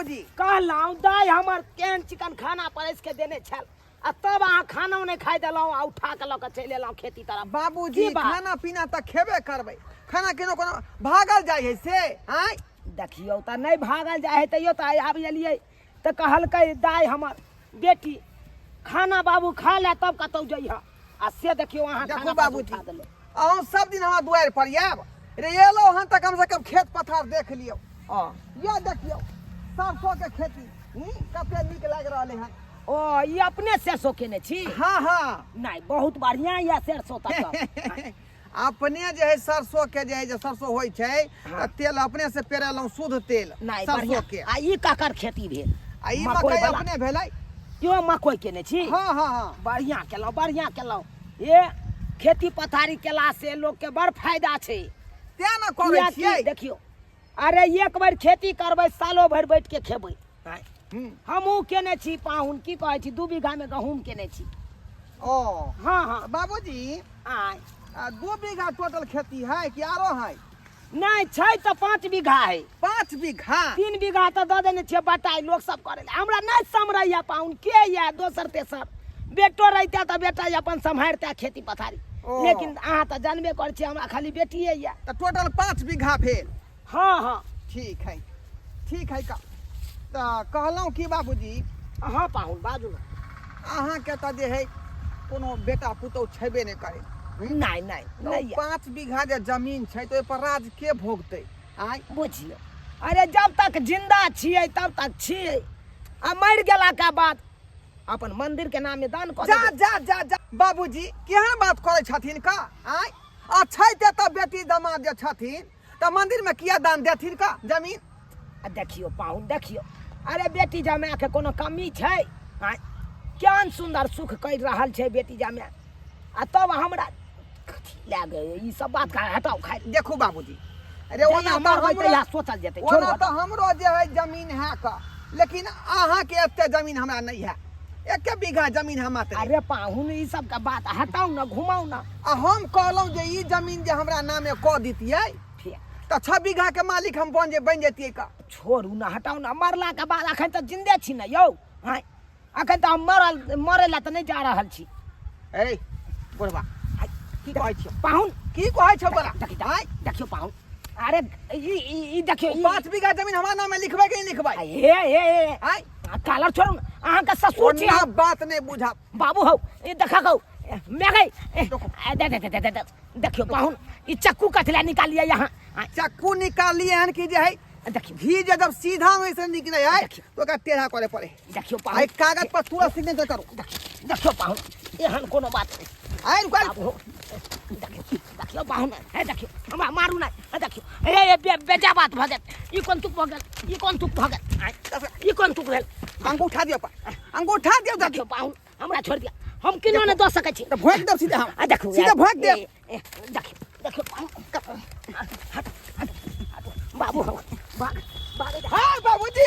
बाबूजी कहलहुँ दाय हमर केहन चिकन खाना परस के देने छल आ तब अहाँ खाना नहीं खाइ देलहुँ आ उठा के लऽ के चलि एलहुँ खेती तरफ। बाबूजी खाना पीना तऽ खेबे करबै, खाना केनो कोनो भागल जाइ है से आय देखियौ तऽ नहीं भागल जाइ है तैयो तऽ आब एलियै तऽ कहलकै दाय हमर बेटी खाना बाबू खा ले तब कतौ जइह आ से देखियौ अहाँ देखो बाबूजी अहूँ सब दिन हमरा दुआरि पर आयब रे एलौ हन तऽ कम से कम खेत पथार देख लियौ। ये देखियौ सरसों के खेती कते नीक लाग रहले हन। ओ ये अपने सरसों केने छी? हाँ हाँ नहीं बहुत बढ़िया ये सरसों तक अपने जे है सरसों के जे है जे सरसों होय छै तेल अपने से पेरेलौं शुद्ध तेल सरसों के। आ ई काकर खेती भेल? आ ई मकई अपने भेलै। यो मकई केने छी? हाँ हाँ हाँ बढ़िया केलौं ये खेती पथारी केला से लोग के बड़ फायदा छै। तें न करै छियै। देखियो अरे एक बार खेती करबै सालो भर बैठ के खेबै। हमहूँ केने छी पाहुन की कहै छी 2 बीघा में गहूम केने छी। ओ हाँ हाँ बाबूजी आय 2 बीघा टोटल खेती है कि आरो है? नहीं छै तो 5 बीघा है। 5 बीघा 3 बीघा तो दे देने छियै बटाई लोग सब करे हमरा नहीं समरैया पाहुन के या दोसर तेसर बेटो रहते तो बेटा अपन सम्हारते खेती पथारी लेकिन अहाँ तो जानबे कर छी हमरा खाली बेटिए या। तो टोटल 5 बीघा भेल। हाँ हाँ ठीक है का तो कहलौं कि बाबूजी हाँ पाहुन बाजू ना अहाँ के तो जे है कोनो बेटा पुतौ छेबे नहीं करे। नहीं 5 बीघा जे जमीन छै तो पर राज के भोगतै आय बुझियो। अरे जब तक जिंदा छियै तब तक छियै आ मर गेला के बाद अपन मंदिर के नाम में दान कर जा बाबूजी केहन बात करे छथिन का आय अच्छै ते तो बेटी दामाद जे छथिन तो मंदिर में किया दान देथिन का जमीन? देखियो पाहुन देखियो अरे बेटी जमाए के कोनो कमी छै? आय केहन सुंदर सुख कर रहल छै बेटी जमाए आ तब हमरा ले गए ई सब बात का हटाओ खाइ। देखो बाबूजी अरे ओना तो सोचल जेतै ओना तो हमरो जे है जमीन है का लेकिन अहाँ के एते जमीन हमरा नहीं है। 1 बीघा जमीन हमारे। अरे पाहुन ई सब का बात हटाओ ना घुमाओ ना। आ हम कहलौं जे ई जमीन जे हमरा नामे क दितियै तो 6 बीघा के मालिक हम बन जेतियै का? छोड़ू ना हटाओ ना मरला के बाद अखन तो जिंदे छी ना यौ। हां अखन तो हम मरे ला तो नहीं जा रहल छी। ए बुढ़वा की कहै छी पाहुन की कहै छ बोला? देखियो पाहुन अरे ई देखियो 5 बीघा जमीन हमरा नाम में लिखबै कि नहीं लिखबै? हे आय कालर छोड़ू अहाँ का ससुर छी हम बात नहीं बुझा बाबू हो ई देखा गौ मैं गई दे देखियो पाहुन ई चक्कू कथला निकालिए यहाँ चक्कू निकालिए हन कि जे है देखियो घी जब सीधा में से निकले है तो का टेढ़ा करे पड़े। देखियो आई पाहुन कागज पर पूरा सिग्नेचर करो। देखियो पाहुन एहन कोनो बात नहीं। आइ रुक बाबू हो देखियो पाहुन है देखियो हमरा मारू ना देखियो ए बेजा बात भ गेल ई कोन तुक भ गेल ई कोन तुक भ गेल ई कोन तुक भेल अंगूठा दियो पर अंगूठा दियो देखियो पाहुन हमरा छोड़ दिया हम किनो ने द सकै छी। तो भोग दब सीधा हम देखियो सीधा भोग दे देखियो पाहुन बाबू हो हां बाबूजी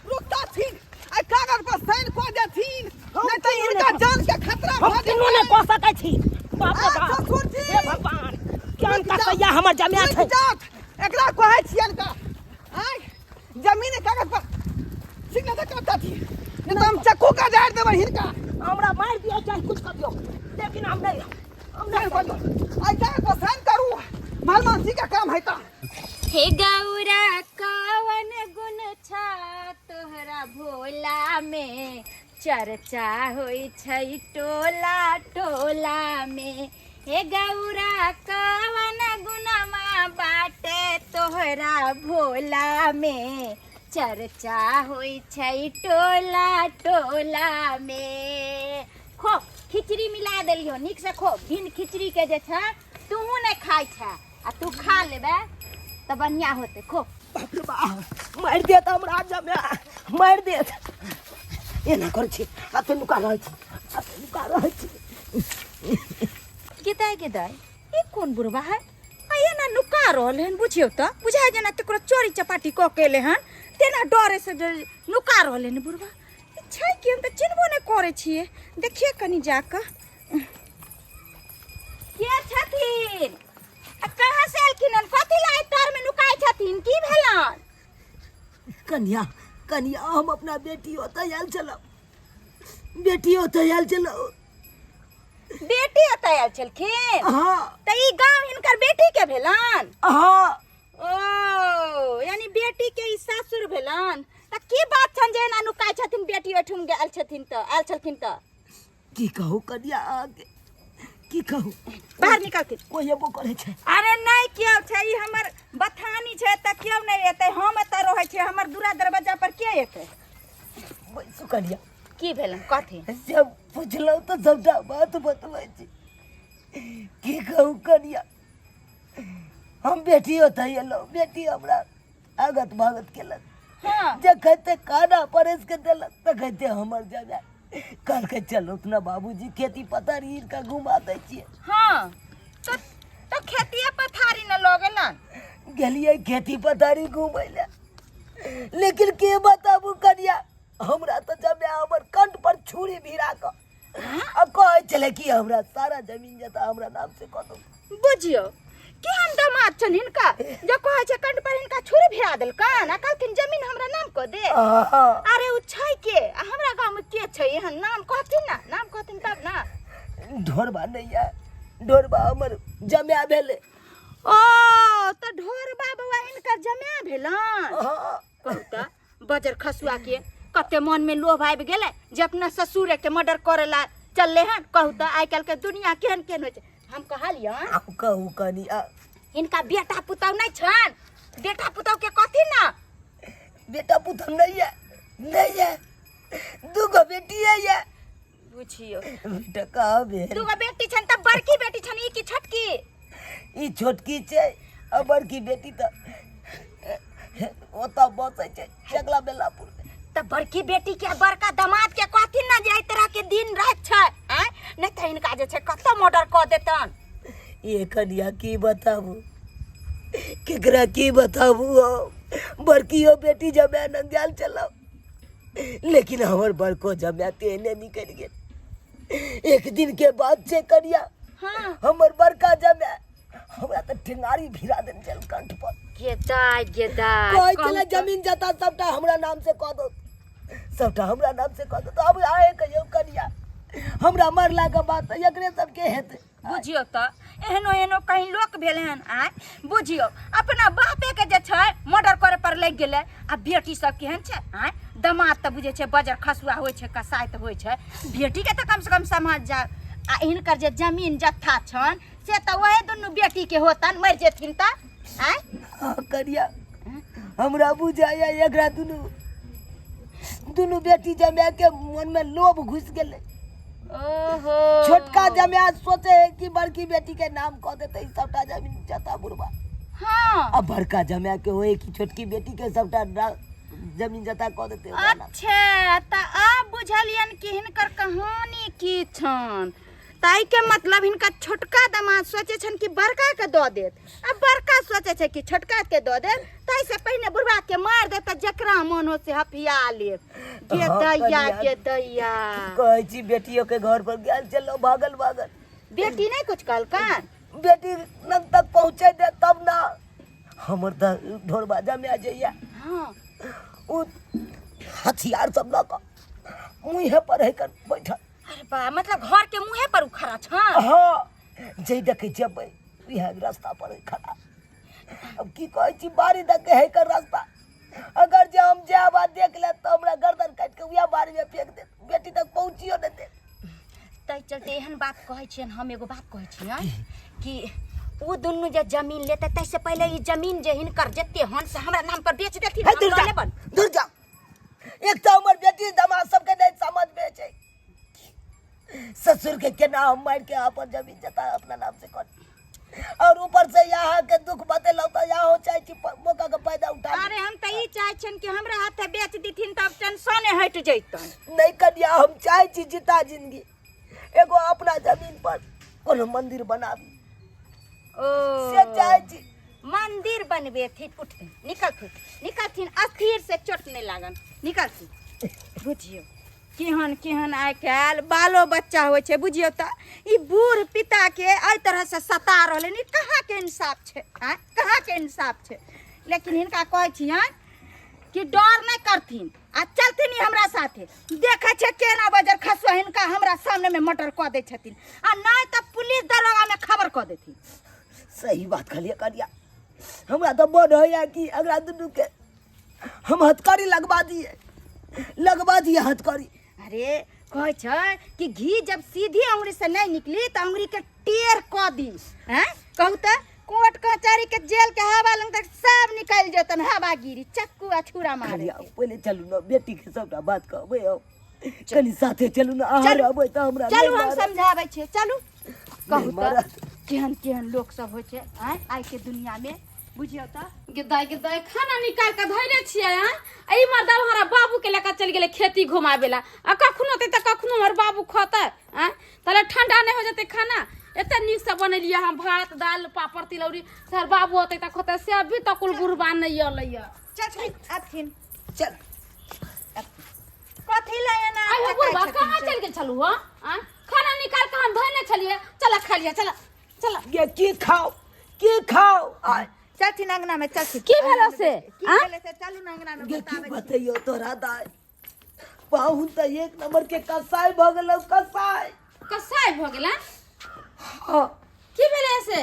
रुकता थी आ कागज पर साइन क देथिन नहीं तो इनका जान के खतरा हम किनो ने क सकै छी। बाप रे बाप ससुर जी हे भगवान केहन कसैया हमर जमात है एकरा कहै छियन का आय जमीन कागज पर सिग्नेचर करता थी नहीं तो हम चक्कू का जाड़ देबै हिनका। हमरा मार दियो चाहे कुछ कर दियो लेकिन हम नहीं आई कागज पर साइन करू भलमान जी का काम है ता। हे गौरा कवन गुण छा तोहरा भोला में चर्चा होई छै टोला टोला में। हे गौरा कवन गुणमा बाटे तोहरा भोला में चर्चा होई छै टोला टोला में। खो खिचड़ी मिला देलियो निक से खो भिन खिचड़ी के जे छ तू नहीं खाई छ आ तू खा लेबे तो बढ़िया होते खो। बाप रे बाप मार देत हमरा जमे मार देत एना कर छी आते लुका रहै छी किदाई ये कौन बुढ़वा है आ ये ना नुका रहल हन बुझियो त बुझाय जना तकरो चोरी चपाटी क केले हन तेना डरे से नुका रहल हन बुढ़वा छै कि हम त चिन्हबो नै करे छिए। देखिए कनी जाक के छथिन आ कहां से आलखिन कथि लाई तर में नुकाई छथिन की भेलन? कनिया हम अपना बेटी होता आयल चलो, बेटी होता आयल चलो। बेटी ओतय आयल छलखिन? हाँ त ई गांव हिनकर बेटी के भेलन? हाँ ओ यानी बेटी के ई सासुर भेलन। त की बात छन जे एना नुकाय छथिन बेटी ओठुम गेल छथिन त आयल छलखिन त? की कहू कनिया आगे की कहू, बाहर निकलथिन। कोई एबो करे छै? अरे नहीं क्यों छै, ई हमर बथानी छै त क्यों नहीं एतै? हम एतऽ रहै छी, हमर दूरा दरवाजा पर के एतै? बैसु कनिया। की भेलन कथी? जब पुछलौ तो सबटा बात बतबै छी। की कहू कनिया, हम बेटी होता एलो, बेटी हमरा आगत भागत केलक। हाँ जखते खाना परेस के देलक तखते हमर जगह कल के चलो ना बाबूजी खेती पथारी इनका घुमा दै छियै। हाँ तो खेतिया पथारी न लगेलन? गेलिए खेती पथारी घूमै ले, लेकिन के बताबू कनिया, हमरा तो जब हमर कंठ पर छुरी भिरा क अब कहे चले कि हमरा सारा जमीन जता हमरा नाम से क दो। बुझियो केहन दामाद छन हिनका, जो कहे छै कंठ पर हिनका छुरी भिरा देलकन आ कहलखिन जमीन हमरा नाम क दे। अरे उ छै के? हमरा गांव में के छै एहन? नाम कहथिन ना, नाम कहथिन तब ना। ढोरबा नहीं है, ढोरबा हमर जम्या भेले। ओ तो ढोरबा बउआ हिनकर जम्या भेलन? कहू त बजर खसुआ के कते मन में लोभ आबि गेले जे अपना ससुर के मर्डर करे ला चलले हन। कहू त आइ काल के दुनिया केहन केहन होय छै। हम कहलियन अब कहू कनिया, हिनका बेटा पुतौ नहीं छन? बेटा पुतौ के कथी ना? बेटा पुतौ नहीं है, नहीं है, दूगो बेटी है। बुझियो बेटा कहाँ भेल? दूगो बेटी छन त बड़की बेटी छन ई की छोटकी? ई छोटकी छै आ बड़की बेटी त ओता बसै छै चगला बेलापुर में। त बड़की बेटी के बड़का दामाद के कहथिन ना जे एहि तरह के दिन रात छै हैं, नहीं त हिनका जे छै कत्तो मर्डर क देतन। ये कनिया की बताबू, केकरा की बताबू हो। बड़कियो बेटी जमाय न गेल चलो, लेकिन हमर बड़को जमाय तेने निकल गेल। एक दिन के बाद से कनिया हाँ हमर बड़का जमाय हमरा त ठेंगारी भिरा देन चल कंठ पर। गेदाय गेदाय कोई चले जमीन जता सबटा हमरा नाम से कह दो, सबटा हमरा नाम से कह दो। तो अब आए कहियो कनिया, हमरा मरला के बाद त एकरे सब के हेतै। बुझियो त एहनो एहनो कहीं लोक भेल हन आय। बुझियो अपना बापे के जे छै मर्डर करे पर लग गेले आ बेटी सब केहन छै आय। दामाद त बुझे छै बजर खसुआ होय छै, कसाइत होय छै, बेटी के त कम से कम समझ जा। आ हिनकर जे जमीन जत्था छन से त वही दुनु बेटी के होतन, मर जेथिन त आय। हाँ कनिया, हमरा बुझाया एकरा दुनु बेटी जमाय के मन में लोभ घुस गेले। ओहो छोटका जमाय सोचे है कि बड़की बेटी के नाम कह देते ई सबटा जमीन जता बुढ़वा। हाँ अब बड़का जमाय के होए कि छोटकी बेटी के सबटा जमीन जता कह देते ओकरा नाम। अच्छा त अब बुझलियन कि हिनकर कहानी की छन। ताई के मतलब हिनका छोटका दामाद सोचे छन कि बड़का के दो देत, अब बड़का सोचे छै कि छोटका के दो देत, ताई से पहले बुढ़वा के मार दे त जकरा मन हो से हफिया ले। के दैया के दैया कहै छी बेटियों के घर पर गेल चलो भागल भागल। बेटी नहीं कुछ कहलकन? बेटी नग तक पहुंचे दे तब ना हमर त ढोरबा जमाय जइया। हाँ उ हथियार सब ल क मुंहे पर है कर बैठल। अरे बा मतलब घर के मुंहे पर उखड़ा छन? हाँ जई देखे जबै इहा रास्ता पर खड़ा। अब की कहै छी बारी देखे है कर रास्ता, अगर जे हम जाब आ देख ले तो हमरा गर्दन काट के उया बारी में फेंक दे, बेटी तक पहुंचियो न दे। तै चलते एहन बात कहै छियन। हम एगो बात कहै छियन कि उ दुनु जे जमीन लेते तै से पहले ई जमीन जे हिनकर जत्ते हन से हमरा नाम पर बेच देथिन। हम लऽ लेबन। दूर जा, एक तो हमर बेटी दामाद सबके नहीं समझ में छै। ससुर के केना हम मार के अपन जमीन जता अपना नाम से कर, और ऊपर से यहाँ के दुख बतेलौ तो यहाँ चाहे छी मौका के फायदा उठा। अरे हम त ई चाहै छन कि हमरा हाथे बेच देथिन तब टेंशन हट जैतन। नहीं कन्या हम चाहे छी जीता जिंदगी एगो अपना जमीन पर कोनो मंदिर बनाबी ओ से चाहे छी। मंदिर बनबेथिन, उठथिन निकलथिन अस्थिर से चोट नहीं लागन, निकलथिन। बुझियो केहन केहन आइ काल्हि बालो बच्चा होइ छै। बुझियो त ई बूढ़ पिता के एहि तरह से सता रहले नी, कहाँ के इंसाफ छै आय, कहाँ के इंसाफ छै। लेकिन हिनका कहै छियन कि डर नहीं करथिन आ चलथिन ही हमरा साथे देखे छे केना बजर खसवा हिनका हमरा सामने में मर्डर क दे छथिन आ नहीं त पुलिस दरोगा में खबर क देथिन। सही बात कहलिए करिया। हमरा तो मन होया कि अगला दुनू के हम हथकड़ी लगवा दिए हथकड़ी। अरे कहे छ कि घी जब सीधी अंगुरी से नहीं निकली तो अंगुरी के टेर क दी हैं कहू त कोर्ट कचहरी के जेल के हवा लंग तक सब निकल जतन हवा गिरी चक्कू आ छुरा मार करिया पहले चलू ना बेटी के सबटा बात कहबे हो कनी साथे चलू ना आहार अबै त हमरा चलू हम समझाबै छे चलू कहू त केहन केहन लोग सब होय छे आइ के दुनिया में बुझियो त गिदाई खाना निकाल के धैले छियै एई मर्दा हमारा बाबू के लेकर चल गेले खेती घुमावेला आ कखनो ते कखनो हमर बाबू खतै तले ठंडा नहीं हो जते खाना एते नीक से बनलिए हम भात दाल पापड़ तिलौरी सर बाबू होते त खतै से अभी तक कुल गुरबान नहीं अलैया चल अथिन चल कथि लाए ना आई बुढ़वा कहां चल के चलू हो खाना निकाल के हम धैले छलिए चला खा लिया चला चला ये की खाओ आ चलथिन अंगना में चलथिन की भेलो से की भेले से चलू ना अंगना में ये की बताबै बतैयो तोरा दाई पाहुन त एक नंबर के कसाई भ गेलौ कसाई भ गेला हां की भेले से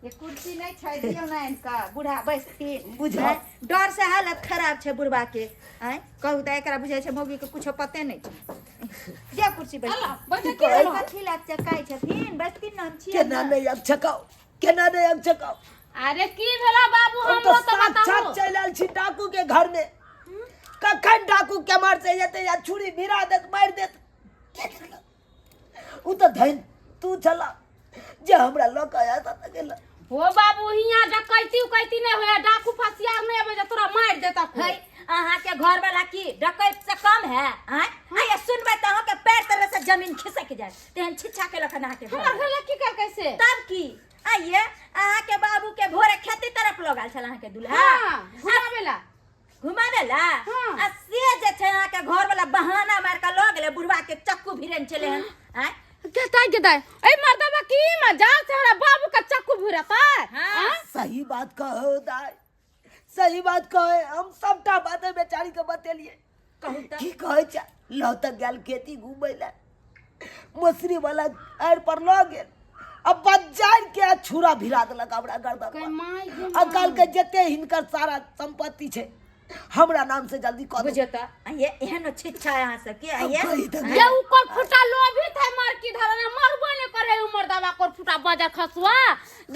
ये कुर्सी नहीं छै दियो ना इनका बूढ़ा बैठती बुझा डर से हालत खराब छै बुढ़वा के कहू त एकरा बुझाय छै मौगी के कुछो पते नहीं छै जे कुर्सी बैठ अल्लाह बैठ के कथि ला चकाई छथिन बैठती न हम छियै केना नहीं अब छकाओ अरे की भेला बाबू हम हमरो तो त बताओ साथ चल आल छी डाकू के घर में कखन डाकू के मार से जेते या छुरी भिरा देत मार देत उ तो धन तू चला जे हमरा लोक आया त गेला हो बाबू हिया डकैती नहीं होया डाकू फसियार नहीं आबे जे तोरा मार देता है अहाँ के घर वाला की डकैत से कम है आये सुनबे त अहाँ के पैर तरह से जमीन खिसक जाए तेहन छिछा के लखन अहाँ के घर हमरा घर की कर कैसे तब की आइए अहाँ के बाबू के भोरे खेती तरफ लगाल छल अहाँ के दुल्हा हां घुमावेला हाँ। आ से जे छै अहाँ के घर वाला बहाना मार के ल गेले बुढ़वा के चक्कू भिरन चले हन गेदाई ए मर्दबा की मजाक से हमरा बाबू का चक्कू भिरता हां सही बात कहो दाई सही बात कहे हम सबटा बात बेचारी के बतेलिए कहू त की कहे छ लौत गेल खेती घुमैला मछली वाला आर पर ल गेल अब बाजार के छुरा भिरा देलक हमरा गर्दन माय अकाल के जते हिनकर सारा संपत्ति छै हमरा नाम से जल्दी कर बुझो त ये एहन छिछा अहाँ सब के आइए ये ऊपर फुटा लोभी थे मार की धरना मरबो ने करे उमर दवा कर फुटा बाजार खसवा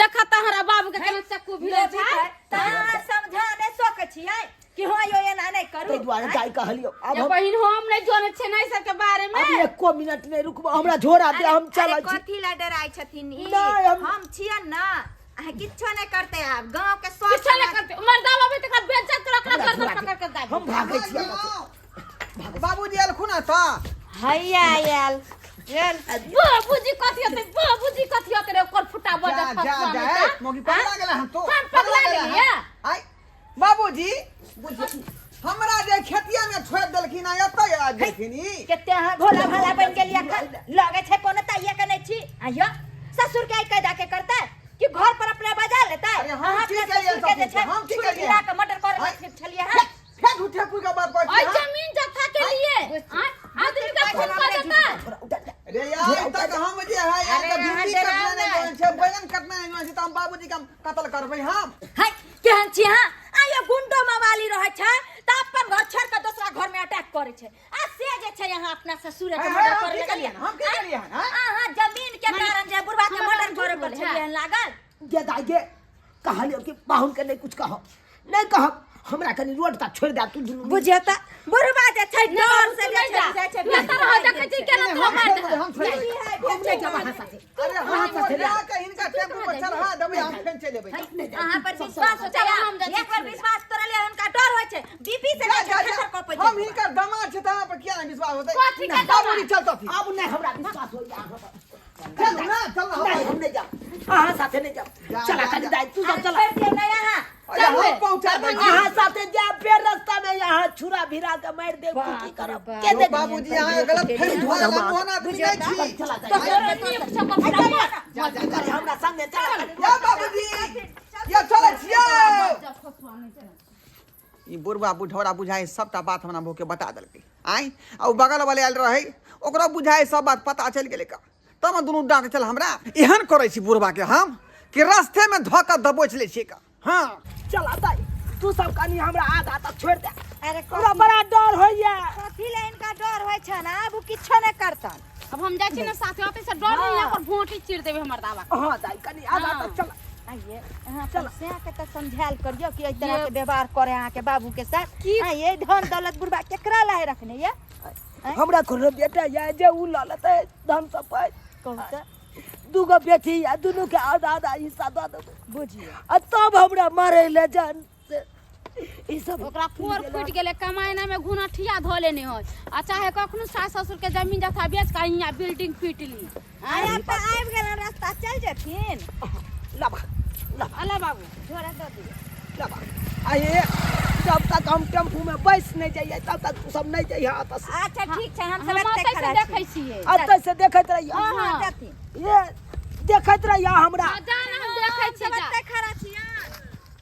देखा तहरा बाबू के केना चक्कू भिरे छै त समझा नहीं सकै छियै कि हो यो एना नहीं करू तै दुआरे जाय कहलियो अब ये बहिन हम नहीं जाने छै नहीं सब के बारे में अब एको मिनट नहीं रुकबो हमरा झोरा दे हम चलै छी कथि ला डराई छथिन ई नहीं, हम छियै न किछो नहीं करते आप गांव के सब किछ नहीं करते उमर दवा भी तक बेइज्जत कर रखना गर्दन पकड़ के दाबी हम भागै छी बाबूजी आयल खुना त हैया आयल बाबूजी कथि होते रे ओकर फुटा बाजार जा खसवा जा में मोगी पगला गेला हम तो हम पगला गेलिए आई बाबूजी हमरा जे खेतिया में छोड़ देलखिन आ एतय आ गेलखिन ई केते हां भोला भाला बन गेलिया लगे छै कोनो तइया के नहीं छी आयो ससुर के कैदा के करते कि घर पर अपने बजा लेता अरे हम की करिए के जे छै हम की करिए गिरा के मर्डर करे में छलिए है फेर उठे कोई का बात और कहती जमीन जत्था के लिए आदमी का खून का देता अरे यार तक हम जे है यार अरे ड्यूटी यहाँ करना डरावना नहीं छै बयान कटना नहीं छै त हम बाबूजी का कत्ल करबै हम है केहन छी हां आयो गुंडो मवाली रहै छै त अपन घर छोड़ के दूसरा घर में अटैक करे छै आ से जे छै यहाँ अपना ससुर के मर्डर करे लगलिए हम की करिए हां हां जमीन के कारण जे बुढ़वा के मर्डर करे पर छलिए लागल ये दागे कहलियो कि पाहुन के नहीं कुछ कहो नहीं कहो हमरा कनी रोड तक छोड़ दे तू दुनू बुझियो त बुढ़वा जे छै डर से जे छै ना तरह देखे छी केना तो मार हम छोड़ नहीं है हम नहीं जब वहां साथे अरे हम जा के इनका टेम्पू पर चढ़ा देबै हम फेन चले जेबै अहाँ पर विश्वास हो जाए एक बार विश्वास तोरा ले उनका डर होय छै बीपी से ले खतर को पे हम इनका दमाद छै त हम पर किया नहीं विश्वास होतै कथि के बाबूजी चल तो फिर अब नहीं हमरा विश्वास हो जा चल ना चल नहीं हम नहीं जाओ हां साथे नहीं जाओ चला कर दाई तू सब चला कर दियो ना यहाँ हम पहुंचा देंगे हां साथे जा फिर रास्ता में यहां छुरा भिरा के मार दे तू की करब के दे बाबूजी यहाँ गलत फैल हुआ है मोहन आदमी नहीं छी चला तो सब फुटा मार जा हमरा संगे चला या बाबूजी या चले छियो ई बुढ़वा बुढ़ौरा बुझाए सबटा बात हमरा मुँह के बता देलकै आय आ बगल वाले आयल रहे ओकरा बुझाए सब बात पता चल गेलै का तब हम दुनू डाक चल हमरा एहन करै छी बुढ़वा के हम कि रास्ते में धोखा दबोच ले छी का हाँ चला दाई तू सब कनी हमरा आधा तक छोड़ दे अरे हमरा बड़ा डर होइया कथी ले इनका डर होय छ ना अब किछो नै करतन अब हम जाइ छी ना साथे ओते से डर नहीं यहाँ पर भोंटी चिर देबे हमर दावा हां दाई कनी आधा तक चल आइए हां चल से आके त समझाल करियो कि इस तरह के व्यवहार करे अहाँ के बाबू के साथ ये धन दौलत बुढ़वा केकरा लाए रखने ये हमरा कोनो बेटा या जे उ ललते धन सब पाई कहता दूगो बेटी या दुनू के आधा आधा हिस्सा दे दे बुझिए आ तब हमरा मारे ले जान से ई सब ओकरा कोर फुट गेले कमाइना में घुना ठिया धोले नहीं होय आ चाहे कखनो सास ससुर के जमीन जथा बेच के यहाँ बिल्डिंग पीटली आया त आबि गेल रास्ता चल जेथिन लबा अला बाबू झोरा दे दिए लबा आये जब तक हम टेम्पू में बैठ नहीं जाइए तब तक तू सब नहीं जाइए आत से अच्छा ठीक छै हम हम सब ओते से देखै छियै आत से देखत रहिए हां हाँ। जेथिन ये देखत रहिए हमरा जान हम देखै छी जा सब खड़ा छिया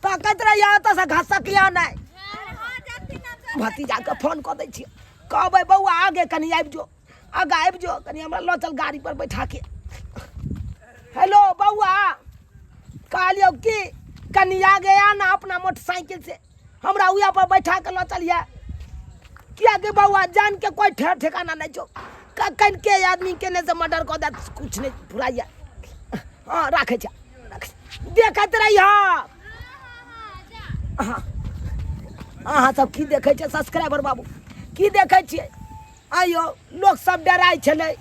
ताकत रहिए आत से घसकिया नहीं हां जेथिन हम भतीजा के फोन कर दै छियै कहबै बौआ आगे कनी आबि जो आगे आबि जो कनी हमरा ल चल गाड़ी पर बैठा के हेलो बौआ कहलियो कि कनी आगे आना अपना मोटरसाइकिल से हमरा उया पर बैठा के ल चलिए किया कि बौआ जान के कोई ठेर ठिकाना नहीं छो कन के आदमी केने से मर्डर कर दे कुछ नहीं फुराइया हाँ राखे छ देखत रही हाँ अहाँ सब की देखे छे सब्सक्राइबर बाबू की देखे छियै आइयो लोग सब डराई छले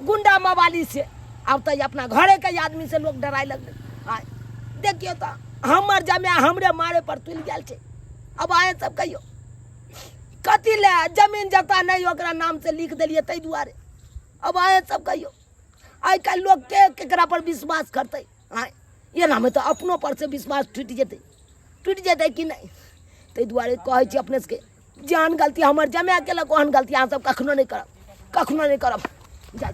गुंडा मवाली से अब तो अपना घरे के आदमी से लोग डराई लगले हाँ देखियो तो हमर जमे हमरे मारे पर तुल गेल छे अब आए सब कहियो कथी ले जमीन जता नहीं ओकरा नाम से लिख देलिए तै दुआरे अब आए सब कहियो आइ काल लोग के केकरा पर विश्वास करते हाँ ये नाम तो अपनों पर से विश्वास टूट जेते कि नहीं तै दुआरे कहै छी अपने से जान गलती हमर जमे केलक ओहन गलती अहाँ सब कखनो नहीं करब जा